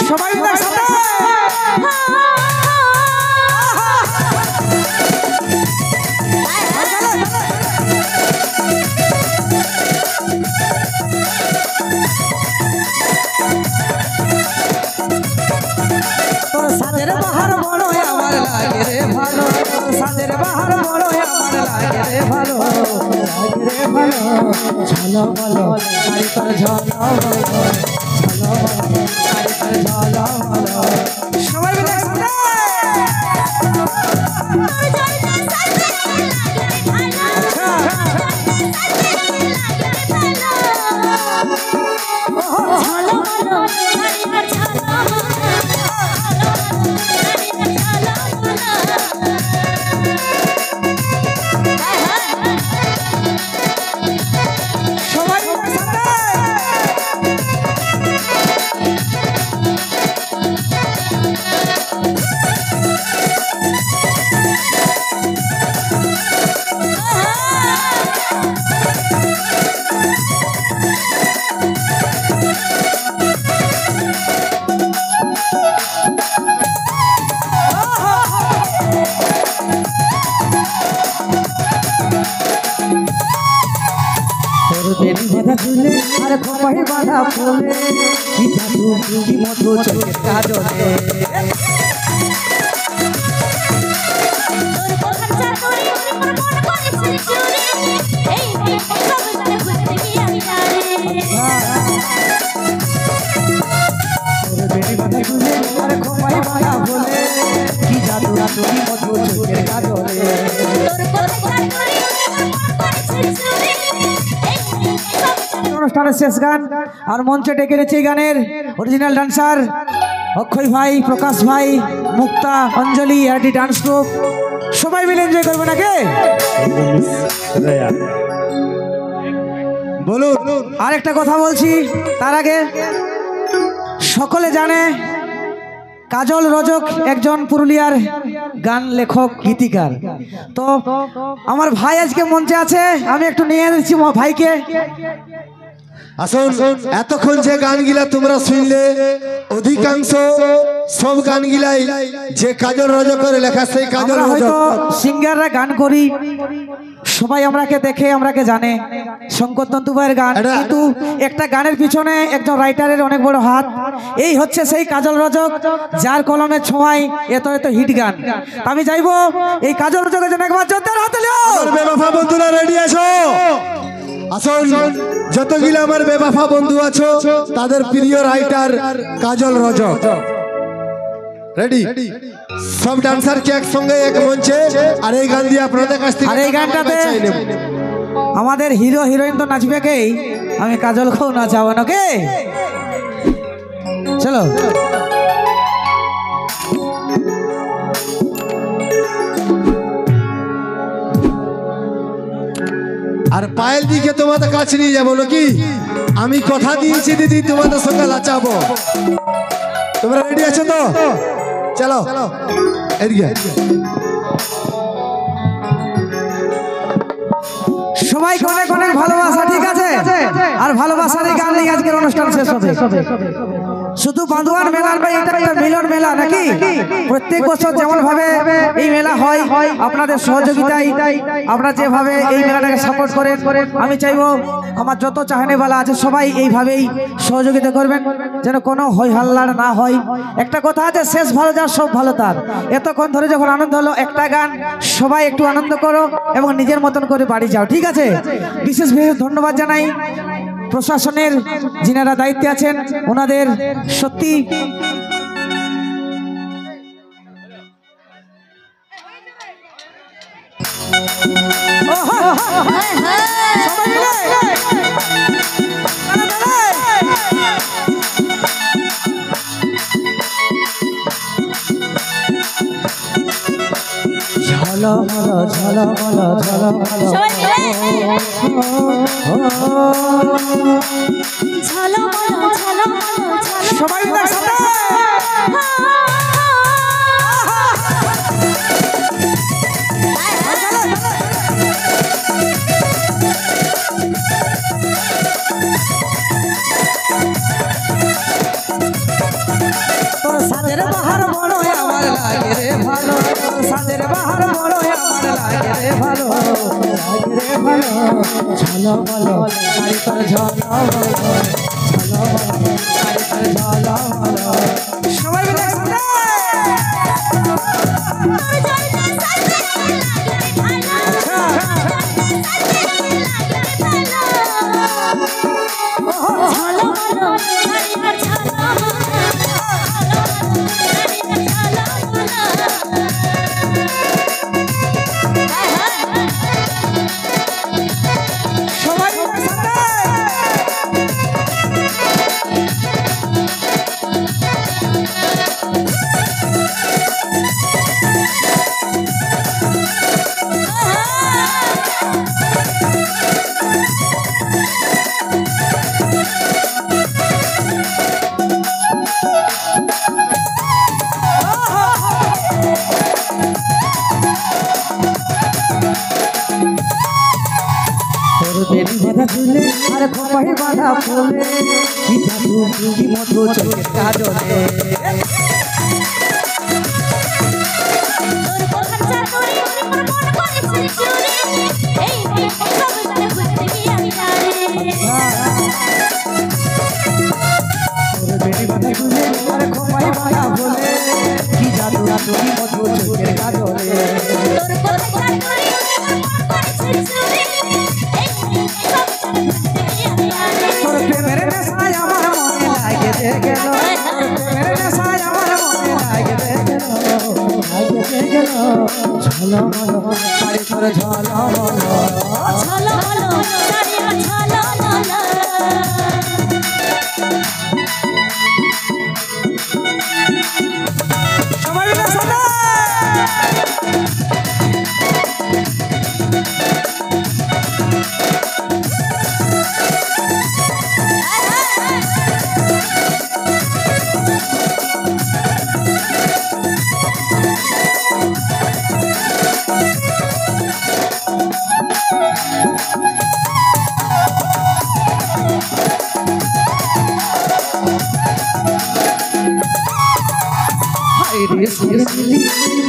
সবাই মিলে একসাথে তোর সাদের বাহার বড় আমার লাগে রে ভালো, সাদের বাহার বড় আমার লাগে রে ভালো, লাগে রে ভালো। ঝালো ভালো শাড়ি তোর ঝালো ভালো, ঝালো ভালো শাড়ি তোর ঝালো ভালো। সবাই মিলে একসাথে বাধা তুলে আর খোপাই বাধা ফুলে কি জাদু কি মধু চোখের কাজলে বাধা তুলে আর খোপাই বাধা ফুলে কি জাদু কি মধু চোখের কাজলে। অনুষ্ঠানের শেষ গান আর মঞ্চে ডেকে এনেছে এই গানের অরিজিনাল ডান্সার অক্ষয় ভাই, প্রকাশ ভাই, মুক্তা, অঞ্জলি, আরটি ডান্স গ্রুপ। সবাই মিলে এনজয় করবে নাকি বলুন। আর একটা কথা বলছি তার আগে, সকলে জানে কাজল রজক একজন পুরুলিয়ার গান লেখক গীতিকার। তো আমার ভাই আজকে মঞ্চে আছে, আমি একটু নিয়ে এসেছি ভাইকে। আসুন, এতক্ষণ যে গানগুলা তোমরা শুনলে অধিকাংশ সব গানগুলাই যে কাজল রজকের লেখা, সেই কাজল রজক। সিঙ্গাররা গান করি, সবাই আমরাকে দেখে আমরাকে জানে শঙ্কর তন্তুবাইয়ের গান, কিন্তু একটা গানের পিছনে একজন রাইটারের অনেক বড় হাত। এই হচ্ছে সেই কাজল রজক যার কলমে ছোঁয়ায় এত এত হিট গান। আমি চাইবো এই কাজল রজকের জন্য একবার জোরদার হাতে লিও। বেবাফা বন্ধুরা রেডি আছো? আসুন, যতগুলো আমার বেবাফা বন্ধু আছো তাদের প্রিয় রাইটার কাজল রজক রেডি। সব ডান্সার কে একসঙ্গে এক মঞ্চে, আর এই গান দিয়ে আপনাদের কাছ থেকে, আর এই গানটাতে আমাদের হিরো হিরোইন তো নাচবেকেই, আমি কাজলকেও নাচাবো নাকি? চলো। আর পায়েল দিকে তোমাদের কাছে নিয়ে যাবো নাকি? আমি কথা দিয়েছি দিদি তোমাদের সঙ্গে নাচাবো। তোমরা রেডি আছো তো? চলো এদিকে। সবাইকে অনেক অনেক ভালোবাসা, ঠিক আছে? আর ভালোবাসার এই গান নিয়ে আজকের অনুষ্ঠান শেষ হবে। শুধু বান্দোয়ান মেলার বা এটা একটা মিলন মেলা নাকি? প্রত্যেক বছর যেমন ভাবে এই মেলা হয়, আপনাদের সহযোগিতায় আপনারা যেভাবে এই মেলাটাকে সাপোর্ট করেন, আমি চাইবো আমার যত চাহনেওয়ালা আছে সবাই এইভাবেই সহযোগিতা করবেন, যেন কোনো হই হাল্লার না হয়। একটা কথা আছে, শেষ ভালো যার সব ভালো তার। এতক্ষণ ধরে যখন আনন্দ হলো, একটা গান সবাই একটু আনন্দ করো এবং নিজের মতন করে বাড়ি যাও, ঠিক আছে? বিশেষ বিশেষ ধন্যবাদ জানাই প্রশাসনের যিনারা দায়িত্বে আছেন, ওনাদের সত্যি ঝলমল ঝলমল ঝলমল সবাই মিলে একসাথে ঝলমল শাড়ি তোর ঝলমল ঝলমল শাড়ি তোর ঝলমল সবাই মিলে একসাথে বেবি বাঁধা চুলে আর খোপাই বাঁধা ফুলে কি জাদু কি মধু চোখের কাজলে বেবি বাঁধা চুলে আর খোপাই বাঁধা ফুলে কি জাদু কি মধু চোখের কাজলে তোর প্রেমের নেশায় আমার মনে লাগে গেল প্রেমের নেশায় আমার মনে লাগে গেল ঝলমল শাড়ি তোর ঝলমল ঝলমল শাড়ি ঝলমল সবাই মিলে সাথে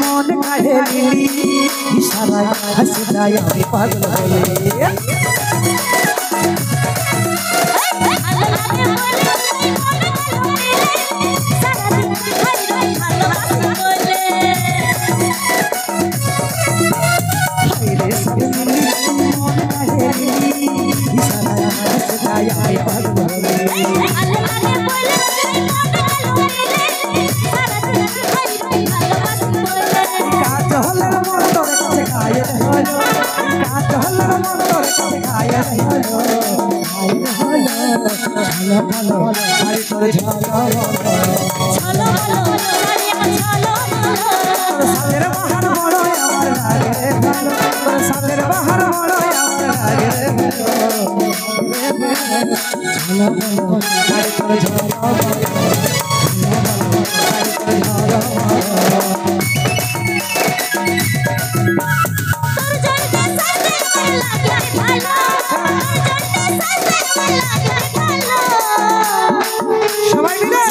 মন কাঢ়ে লিলি ইশারায় হাসি যায় আমি পাগল হয়ে মন কাঢ়ে লিলি ইশারায় হাসি যায় আমি পাগল হয়ে শাড়ি তোর সাদের বাহার বড় আমার লাগে সাদের বাহার বড় আমার লাগে শাড়ি তোর সবাই মিলে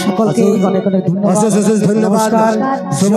সকলকে অনেক অনেক ধন্যবাদ। ধন্যবাদ।